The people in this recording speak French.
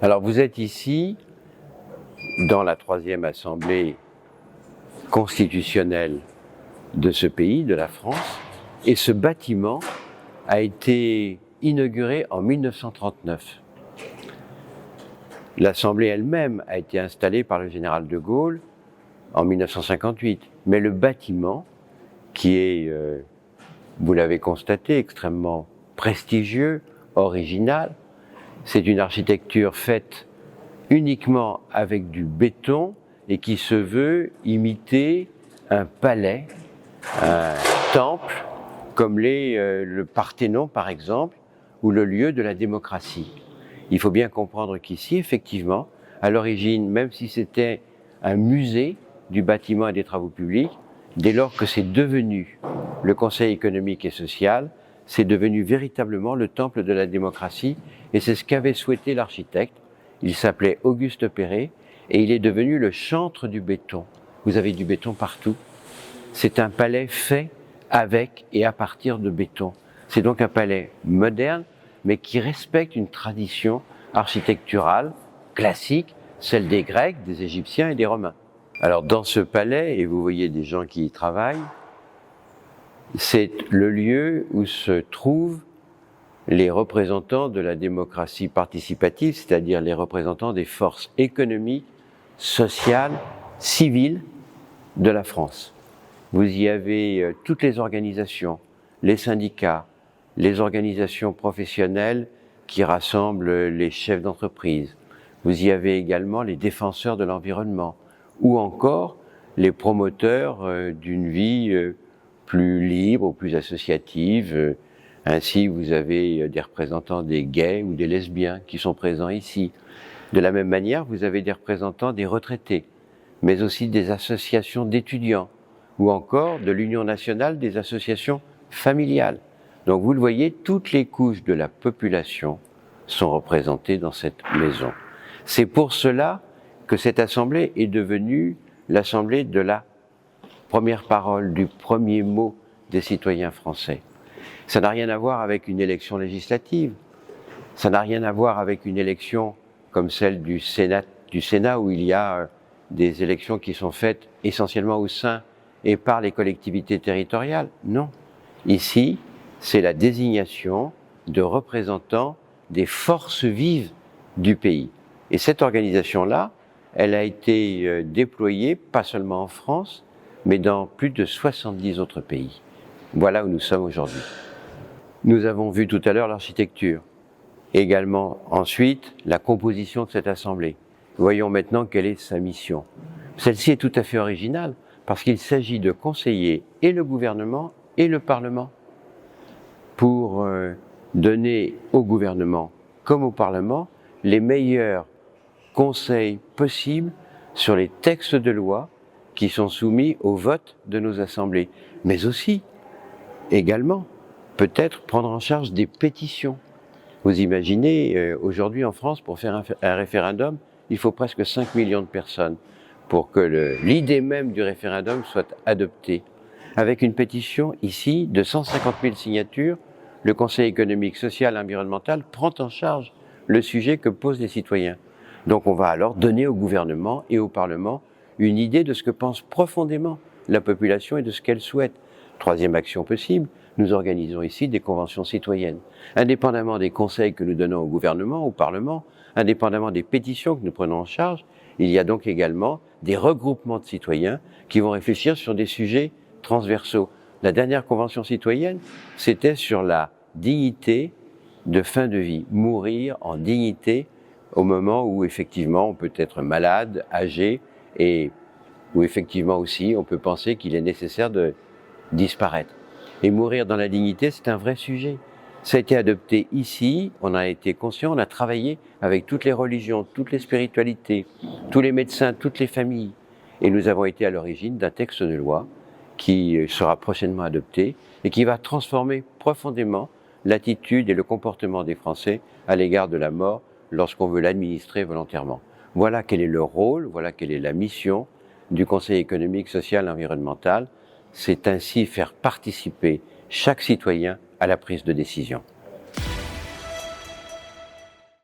Alors vous êtes ici dans la 3e assemblée constitutionnelle de ce pays, de la France, et ce bâtiment a été inauguré en 1939. L'Assemblée elle-même a été installée par le général de Gaulle en 1958, mais le bâtiment, qui est, vous l'avez constaté, extrêmement prestigieux, original, c'est une architecture faite uniquement avec du béton et qui se veut imiter un palais, un temple, comme le Parthénon par exemple, ou le lieu de la démocratie. Il faut bien comprendre qu'ici, effectivement, à l'origine, même si c'était un musée du bâtiment et des travaux publics, dès lors que c'est devenu le Conseil économique et social, c'est devenu véritablement le temple de la démocratie, et c'est ce qu'avait souhaité l'architecte. Il s'appelait Auguste Perret, et il est devenu le chantre du béton. Vous avez du béton partout. C'est un palais fait avec et à partir de béton. C'est donc un palais moderne, mais qui respecte une tradition architecturale classique, celle des Grecs, des Égyptiens et des Romains. Alors dans ce palais, et vous voyez des gens qui y travaillent, c'est le lieu où se trouvent les représentants de la démocratie participative, c'est-à-dire les représentants des forces économiques, sociales, civiles de la France. Vous y avez toutes les organisations, les syndicats, les organisations professionnelles qui rassemblent les chefs d'entreprise. Vous y avez également les défenseurs de l'environnement ou encore les promoteurs d'une vie plus libre ou plus associative. Ainsi, vous avez des représentants des gays ou des lesbiens qui sont présents ici. De la même manière, vous avez des représentants des retraités, mais aussi des associations d'étudiants ou encore de l'Union nationale des associations familiales. Donc vous le voyez, toutes les couches de la population sont représentées dans cette maison. C'est pour cela que cette assemblée est devenue l'assemblée de la première parole, du premier mot des citoyens français. Ça n'a rien à voir avec une élection législative, ça n'a rien à voir avec une élection comme celle du Sénat où il y a des élections qui sont faites essentiellement au sein et par les collectivités territoriales. Non. Ici, c'est la désignation de représentants des forces vives du pays. Et cette organisation-là, elle a été déployée pas seulement en France, mais dans plus de 70 autres pays. Voilà où nous sommes aujourd'hui. Nous avons vu tout à l'heure l'architecture. Également, ensuite, la composition de cette assemblée. Voyons maintenant quelle est sa mission. Celle-ci est tout à fait originale, parce qu'il s'agit de conseiller et le gouvernement et le Parlement pour donner au gouvernement comme au Parlement les meilleurs conseils possibles sur les textes de loi qui sont soumis au vote de nos assemblées, mais aussi, également, peut-être prendre en charge des pétitions. Vous imaginez, aujourd'hui en France, pour faire un référendum, il faut presque 5 millions de personnes pour que l'idée même du référendum soit adoptée. Avec une pétition ici de 150 000 signatures, le Conseil économique, social et environnemental prend en charge le sujet que posent les citoyens. Donc on va alors donner au gouvernement et au Parlement une idée de ce que pense profondément la population et de ce qu'elle souhaite. Troisième action possible, nous organisons ici des conventions citoyennes. Indépendamment des conseils que nous donnons au gouvernement, au Parlement, indépendamment des pétitions que nous prenons en charge, il y a donc également des regroupements de citoyens qui vont réfléchir sur des sujets transversaux. La dernière convention citoyenne, c'était sur la dignité de fin de vie, mourir en dignité au moment où effectivement on peut être malade, âgé, et où effectivement aussi on peut penser qu'il est nécessaire de disparaître. Et mourir dans la dignité, c'est un vrai sujet. Ça a été adopté ici, on a été conscient, on a travaillé avec toutes les religions, toutes les spiritualités, tous les médecins, toutes les familles. Et nous avons été à l'origine d'un texte de loi qui sera prochainement adopté et qui va transformer profondément l'attitude et le comportement des Français à l'égard de la mort lorsqu'on veut l'administrer volontairement. Voilà quel est le rôle, voilà quelle est la mission du Conseil économique, social et environnemental. C'est ainsi faire participer chaque citoyen à la prise de décision.